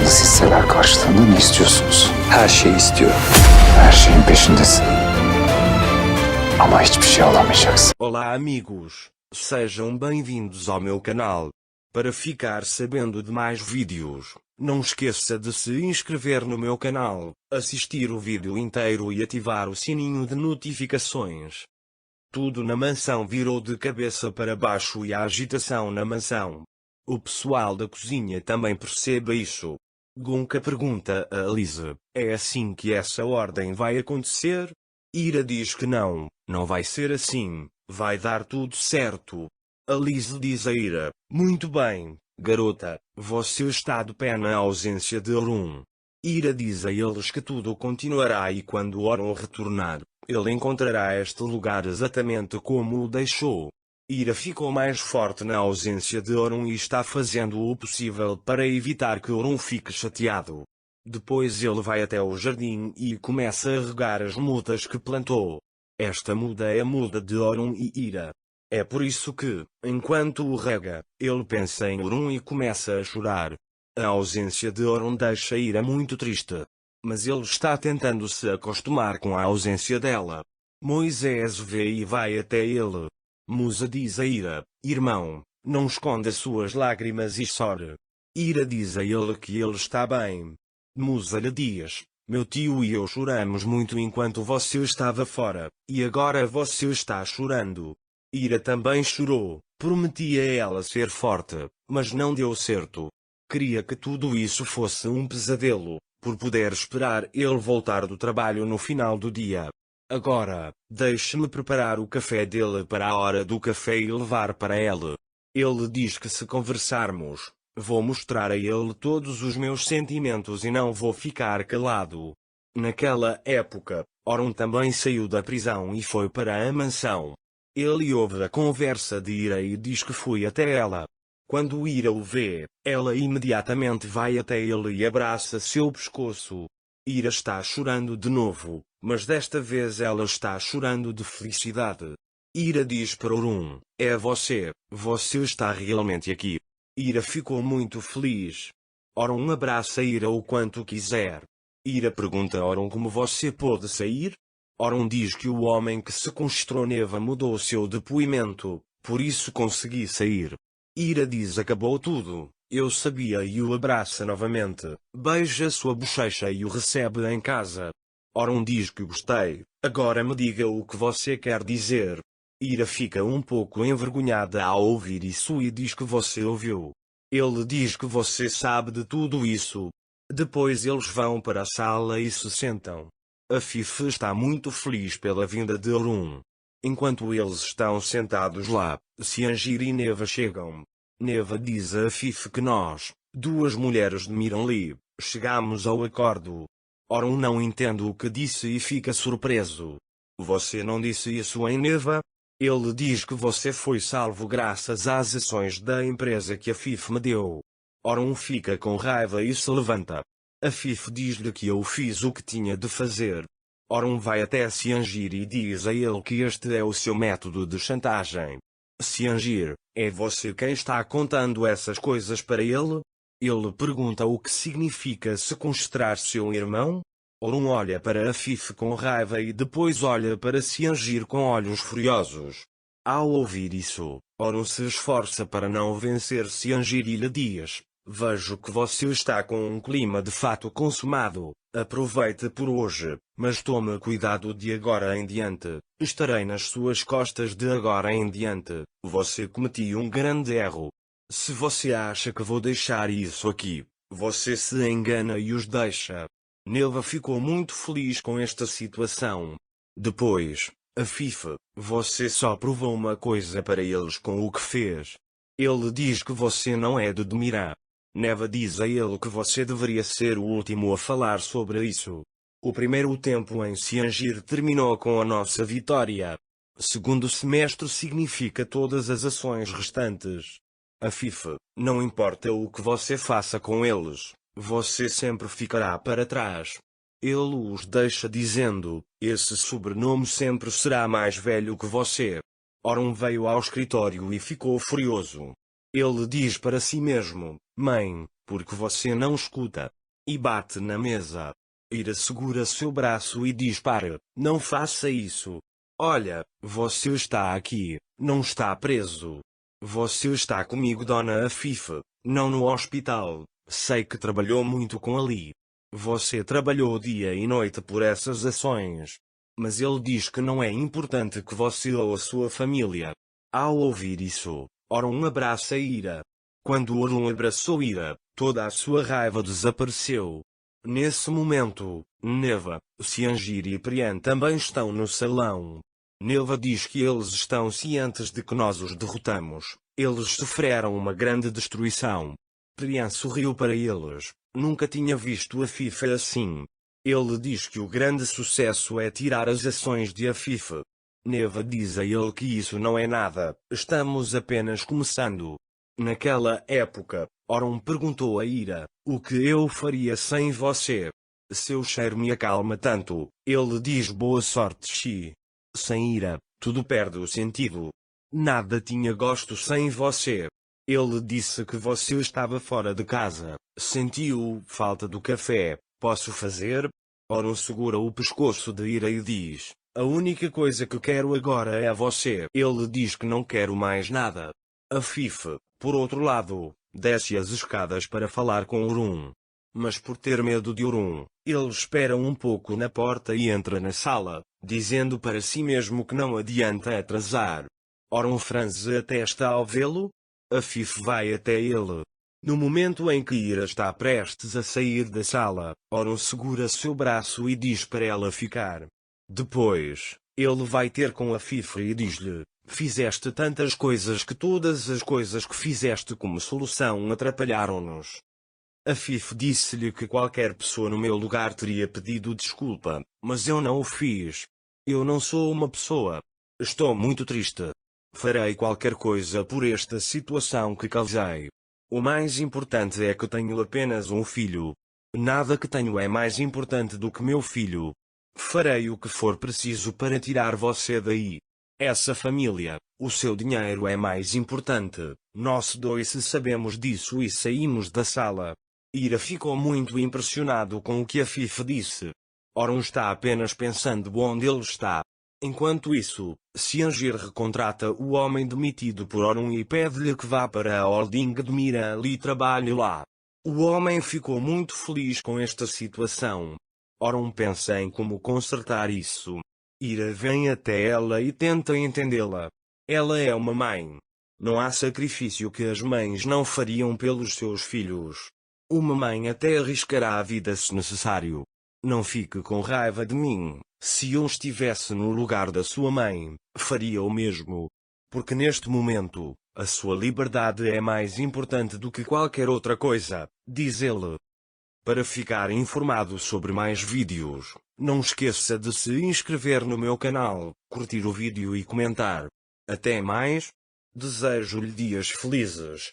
aldığınız hisseler karşılığında ne istiyorsunuz? Her şeyi istiyorum. Her şeyin peşindesin. Ama hiçbir şey alamayacaksın. Olá amigos, sejam bem-vindos ao meu canal. Para ficar sabendo de mais vídeos, não esqueça de se inscrever no meu canal, assistir o vídeo inteiro e ativar o sininho de notificações. Tudo na mansão virou de cabeça para baixo e há agitação na mansão. O pessoal da cozinha também percebe isso. Gonka pergunta a Lisa, é assim que essa ordem vai acontecer? Ira diz que não, não vai ser assim, vai dar tudo certo. A Lisa diz a Ira, muito bem, garota, você está de pé na ausência de Orun. Ira diz a eles que tudo continuará e quando Orun retornar, ele encontrará este lugar exatamente como o deixou. Ira ficou mais forte na ausência de Orun e está fazendo o possível para evitar que Orun fique chateado. Depois ele vai até o jardim e começa a regar as mudas que plantou. Esta muda é a muda de Orun e Ira. É por isso que, enquanto o rega, ele pensa em Orun e começa a chorar. A ausência de Orun deixa Ira muito triste. Mas ele está tentando se acostumar com a ausência dela. Moisés vê e vai até ele. Musa diz a Ira, irmão, não esconda suas lágrimas e chore. Ira diz a ele que ele está bem. Musa lhe diz, meu tio e eu choramos muito enquanto você estava fora, e agora você está chorando. Ira também chorou, prometia a ela ser forte, mas não deu certo. Queria que tudo isso fosse um pesadelo, por poder esperar ele voltar do trabalho no final do dia. Agora, deixe-me preparar o café dele para a hora do café e levar para ele. Ele diz que se conversarmos, vou mostrar a ele todos os meus sentimentos e não vou ficar calado. Naquela época, Orun também saiu da prisão e foi para a mansão. Ele ouve a conversa de Ira e diz que foi até ela. Quando Ira o vê, ela imediatamente vai até ele e abraça seu pescoço. Ira está chorando de novo, mas desta vez ela está chorando de felicidade. Ira diz para Orun, é você está realmente aqui. Ira ficou muito feliz. Orun abraça Ira o quanto quiser. Ira pergunta a Orun como você pôde sair? Orun diz que o homem que sequestrou Neva mudou seu depoimento, por isso consegui sair. Ira diz acabou tudo, eu sabia e o abraça novamente, beija sua bochecha e o recebe em casa. Orun diz que gostei, agora me diga o que você quer dizer. Ira fica um pouco envergonhada ao ouvir isso e diz que você ouviu. Ele diz que você sabe de tudo isso. Depois eles vão para a sala e se sentam. A Fife está muito feliz pela vinda de Orun. Enquanto eles estão sentados lá, Ciangir e Neva chegam. Neva diz a Fife que nós, duas mulheres de Miranli, chegamos ao acordo. Orun não entende o que disse e fica surpreso. Você não disse isso em Neva? Ele diz que você foi salvo graças às ações da empresa que a Fife me deu. Orun fica com raiva e se levanta. A Fife diz-lhe que eu fiz o que tinha de fazer. Orun vai até Ciangir e diz a ele que este é o seu método de chantagem. Ciangir, é você quem está contando essas coisas para ele? Ele pergunta o que significa sequestrar seu irmão? Orun olha para a Fife com raiva e depois olha para Ciangir com olhos furiosos. Ao ouvir isso, Orun se esforça para não vencer Ciangir e lhe diz, vejo que você está com um clima de fato consumado, aproveite por hoje, mas tome cuidado de agora em diante, estarei nas suas costas de agora em diante, você cometeu um grande erro. Se você acha que vou deixar isso aqui, você se engana e os deixa. Neva ficou muito feliz com esta situação. Depois, a Fife, você só provou uma coisa para eles com o que fez. Ele diz que você não é de Demiran. Neva diz a ele que você deveria ser o último a falar sobre isso. O primeiro tempo em Ciangir terminou com a nossa vitória. Segundo semestre significa todas as ações restantes. A Fife, não importa o que você faça com eles, você sempre ficará para trás. Ele os deixa dizendo, esse sobrenome sempre será mais velho que você. Orun veio ao escritório e ficou furioso. Ele diz para si mesmo, mãe, porque você não escuta. E bate na mesa. Ira segura seu braço e diz: pare, não faça isso. Olha, você está aqui, não está preso. Você está comigo, Dona Afife, não no hospital. Sei que trabalhou muito com Ali. Você trabalhou dia e noite por essas ações. Mas ele diz que não é importante que você ou a sua família. Ao ouvir isso, Orun abraça Ira. Quando Orun abraçou Ira, toda a sua raiva desapareceu. Nesse momento, Neva, Ciangir e Priyan também estão no salão. Neva diz que eles estão cientes de que nós os derrotamos. Eles sofreram uma grande destruição. Priyan sorriu para eles. Nunca tinha visto a FIFA assim. Ele diz que o grande sucesso é tirar as ações de Afife. Neva diz a ele que isso não é nada, estamos apenas começando. Naquela época, Orun perguntou a Ira, o que eu faria sem você? Seu cheiro me acalma tanto, ele diz boa sorte Xi. Sem Ira, tudo perde o sentido. Nada tinha gosto sem você. Ele disse que você estava fora de casa, sentiu falta do café, posso fazer? Orun segura o pescoço de Ira e diz, a única coisa que quero agora é você. Ele diz que não quero mais nada. Afife, por outro lado, desce as escadas para falar com Orun. Mas por ter medo de Orun, ele espera um pouco na porta e entra na sala, dizendo para si mesmo que não adianta atrasar. Orun franze a testa ao vê-lo. Afife vai até ele. No momento em que Ira está prestes a sair da sala, Orun segura seu braço e diz para ela ficar. Depois, ele vai ter com Afife e diz-lhe, fizeste tantas coisas que todas as coisas que fizeste como solução atrapalharam-nos. Afife disse-lhe que qualquer pessoa no meu lugar teria pedido desculpa, mas eu não o fiz. Eu não sou uma pessoa. Estou muito triste. Farei qualquer coisa por esta situação que causei. O mais importante é que tenho apenas um filho. Nada que tenho é mais importante do que meu filho. Farei o que for preciso para tirar você daí. Essa família, o seu dinheiro é mais importante. Nós dois sabemos disso e saímos da sala. Ira ficou muito impressionado com o que Afife disse. Orun está apenas pensando onde ele está. Enquanto isso, Ciangir recontrata o homem demitido por Orun e pede-lhe que vá para a holding de Miran e trabalhe lá. O homem ficou muito feliz com esta situação. Orun pensa em como consertar isso. Ira vem até ela e tenta entendê-la. Ela é uma mãe. Não há sacrifício que as mães não fariam pelos seus filhos. Uma mãe até arriscará a vida se necessário. Não fique com raiva de mim. Se eu estivesse no lugar da sua mãe, faria o mesmo. Porque neste momento, a sua liberdade é mais importante do que qualquer outra coisa, diz ele. Para ficar informado sobre mais vídeos, não esqueça de se inscrever no meu canal, curtir o vídeo e comentar. Até mais. Desejo-lhe dias felizes.